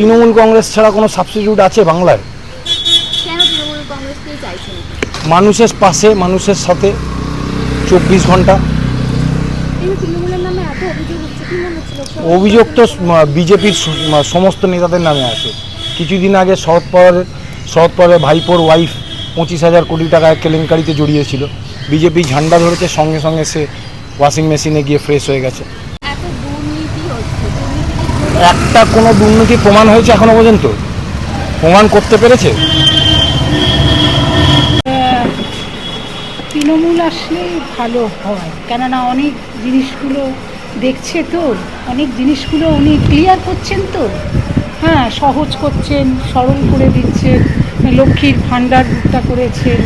তৃণমূল কংগ্রেস ছাড়া কোনো সাবস্টিটিউট আছে বাংলায়? কেন তৃণমূল কংগ্রেসকেই চাইছেন? মানুষের পাশে, মানুষের সাথে 24 ঘন্টা। কিন্তু তৃণমূলের নামে এত অভিযোগ হচ্ছে, কি মনে হচ্ছে লোকসভা? অভিযোগ তো বিজেপির সমস্ত নেতাদের নামে আছে। কিছুদিন আগে শরৎ পাওয়ারের ভাইপোর ওয়াইফ 25,000 কোটি টাকায় কেলেঙ্কারিতে জড়িয়েছিল। বিজেপি ঝান্ডা ধরেছে, সঙ্গে সঙ্গে সে ওয়াশিং মেশিনে গিয়ে ফ্রেশ হয়ে গেছে। এত দুর্নীতি হচ্ছে, একটা কোনো দুর্নীতি প্রমাণ হয়েছে এখনো পর্যন্ত? প্রমাণ করতে পেরেছে? তৃণমূল আসলেই ভালো হয়, কেননা অনেক জিনিসগুলো দেখছে তো, অনেক জিনিসগুলো উনি ক্লিয়ার করছেন তো। হ্যাঁ, সহজ করছেন, সরল করে দিচ্ছেন, লক্ষ্মীর ভাণ্ডারটা করেছেন,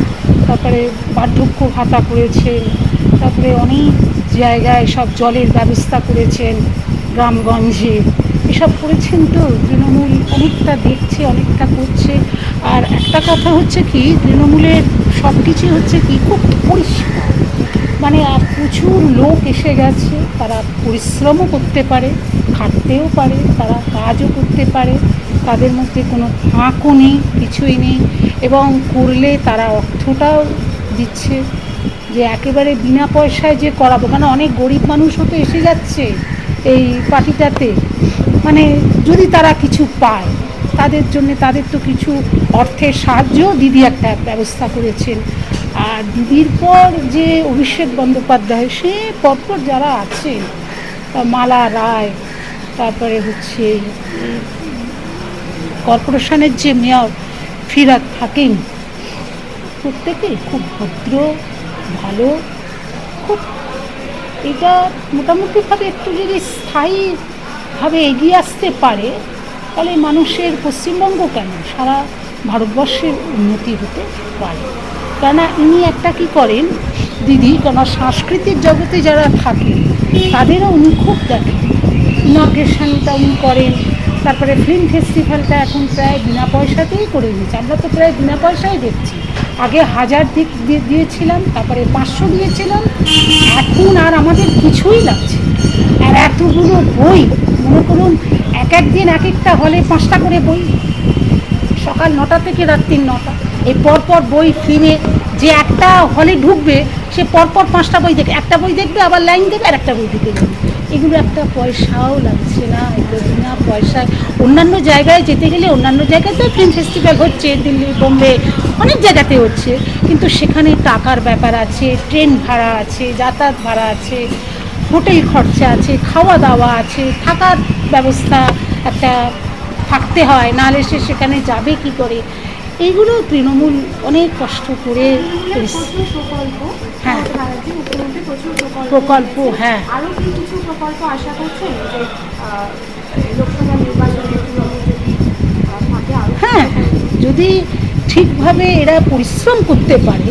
তারপরে বার্ধক্য ভাতা করেছেন, তারপরে অনেক জায়গায় সব জলের ব্যবস্থা করেছেন গ্রামগঞ্জে, এসব করেছেন তো। তৃণমূল অনেকটা দেখছে, অনেকটা করছে। আর একটা কথা হচ্ছে কি, তৃণমূলের সব কিছু হচ্ছে কি খুব পরিষ্কার, মানে আর প্রচুর লোক এসে গেছে, তারা পরিশ্রমও করতে পারে, খাটতেও পারে, তারা কাজও করতে পারে, তাদের মধ্যে কোনো ফাঁকও নেই, কিছুই নেই। এবং করলে তারা অর্থটাও দিচ্ছে, যে একেবারে বিনা পয়সায় যে করাবো, মানে অনেক গরিব মানুষও তো এসে যাচ্ছে এই পার্টিটাতে, মানে যদি তারা কিছু পায় তাদের জন্য, তাদের তো কিছু অর্থের সাহায্যও দিদি একটা ব্যবস্থা করেছেন। আর দিদির পর যে অভিষেক বন্দ্যোপাধ্যায়, সে পরপর যারা আছেন, মালা রায়, তারপরে হচ্ছে কর্পোরেশনের যে মেয়র ফিরহাদ হাকিম, প্রত্যেকেই খুব ভদ্র, ভালো, খুব। এটা মোটামুটিভাবে একটু যদি স্থায়ীভাবে এগিয়ে আসতে পারে, তাহলে মানুষের, পশ্চিমবঙ্গ কেন সারা ভারতবর্ষের উন্নতি হতে পারে। কেননা ইনি একটা কি করেন দিদি, কেননা সাংস্কৃতিক জগতে যারা থাকে তাদেরও উনি খুব দেখেন। ইনগ্রেশনটা উনি করেন, তারপরে ফিল্ম ফেস্টিভ্যালটা এখন প্রায় বিনা পয়সাতেই করে নিয়েছে। আমরা তো প্রায় বিনা পয়সায় দেখছি। আগে 1000 দিয়েছিলাম, তারপরে 500 দিয়েছিলাম, এখন আর আমাদের কিছুই লাগছে। আর এতগুলো বই, মনে করুন এক দিন এক একটা হলে 5টা করে বই, সকাল 9টা থেকে রাত্রি 9টা, এই পরপর বই ফিল্মে। যে একটা হলে ঢুকবে সে পরপর 5টা বই দেখবে, একটা বই দেখবে, আবার লাইন দেবে, আর একটা বই দেখে যাবে। এগুলো একটা পয়সাও লাগছে না, এগুলো বিনা পয়সায়। অন্যান্য জায়গায় যেতে গেলে, অন্যান্য জায়গাতেও ফিল্ম ফেস্টিভ্যাল হচ্ছে, দিল্লি, বোম্বে, অনেক জায়গাতে হচ্ছে, কিন্তু সেখানে টাকার ব্যাপার আছে, ট্রেন ভাড়া আছে, যাতায়াত ভাড়া আছে, হোটেল খরচা আছে, খাওয়া দাওয়া আছে, থাকার ব্যবস্থা একটা থাকতে হয়, নাহলে সে সেখানে যাবে কি করে। এইগুলো তৃণমূল অনেক কষ্ট করে। হ্যাঁ, প্রকল্প, হ্যাঁ, আরও কি কিছু প্রকল্প আশা করছেন যে লোকসভা নির্বাচনে তৃণমূল যদি থাকে? হ্যাঁ, যদি ঠিকভাবে এরা পরিশ্রম করতে পারে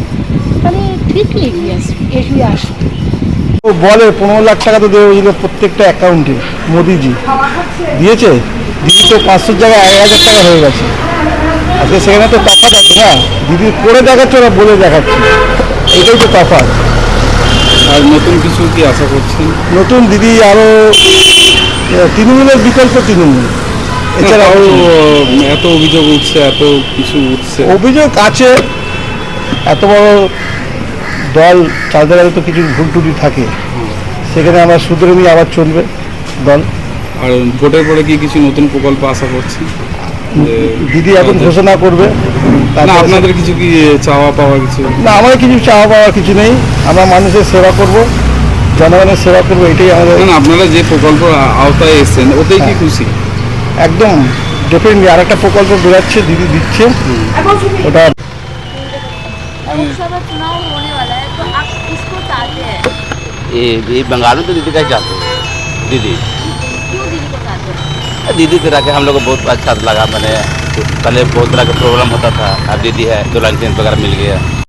তাহলে ঠিকই এগিয়ে আসবে। ও বলে 15 লাখ টাকা তো দেবে বলেছিল প্রত্যেকটা অ্যাকাউন্টে, মোদিজি দিয়েছে। দিদি তো 500 জায়গায় 1000 টাকা হয়ে গেছে। আজকে সেখানে তো তফাৎ আছে না, দিদি করে দেখাচ্ছে, ওরা বলে দেখাচ্ছে, এটাই তো তফাৎ। আর নতুন কিছু কি আশা করছেন? নতুন দিদি আরও তৃণমূলের বিকল্প তৃণমূল, এছাড়াও এত অভিযোগ উঠছে, এত কিছু উঠছে। অভিযোগ আছে, এত বড় দল, তাদের আগে তো কিছু ভুল টুটি থাকে, সেখানে আমরা শুধরে নিয়ে আবার চলবে দল। আর ভোটের পরে কি কিছু নতুন প্রকল্প আশা করছি? দিদি এখন ঘোষণা করবে। না, আপনাদের কিছু কি চাওয়া পাওয়া কিছু? না, আমাদের কিছু চাওয়া পাওয়া কিছু নেই, আমরা মানুষের সেবা করব, জনগণের সেবা করবো, এটাই আমাদের। না, আপনারা যে প্রকল্প আওতায় এসেছেন ওতেই কি খুশি? একদম ডেফিনেটলি। আর একটা প্রকল্প বেরোচ্ছে, দিদি দিচ্ছে, ওটা। लोकसभा चुनाव होने वाला है, तो आप किसको चाहते हैं? ये बंगाल में तो दीदी का ही चाहते हैं। दीदी क्यों दीदी को चाहते हैं? दीदी से रह के हम लोग को बहुत अच्छा लगा। मैंने पहले बहुत तरह का प्रॉब्लम होता था, अब दीदी है तो लाइसेंस वगैरह मिल गया।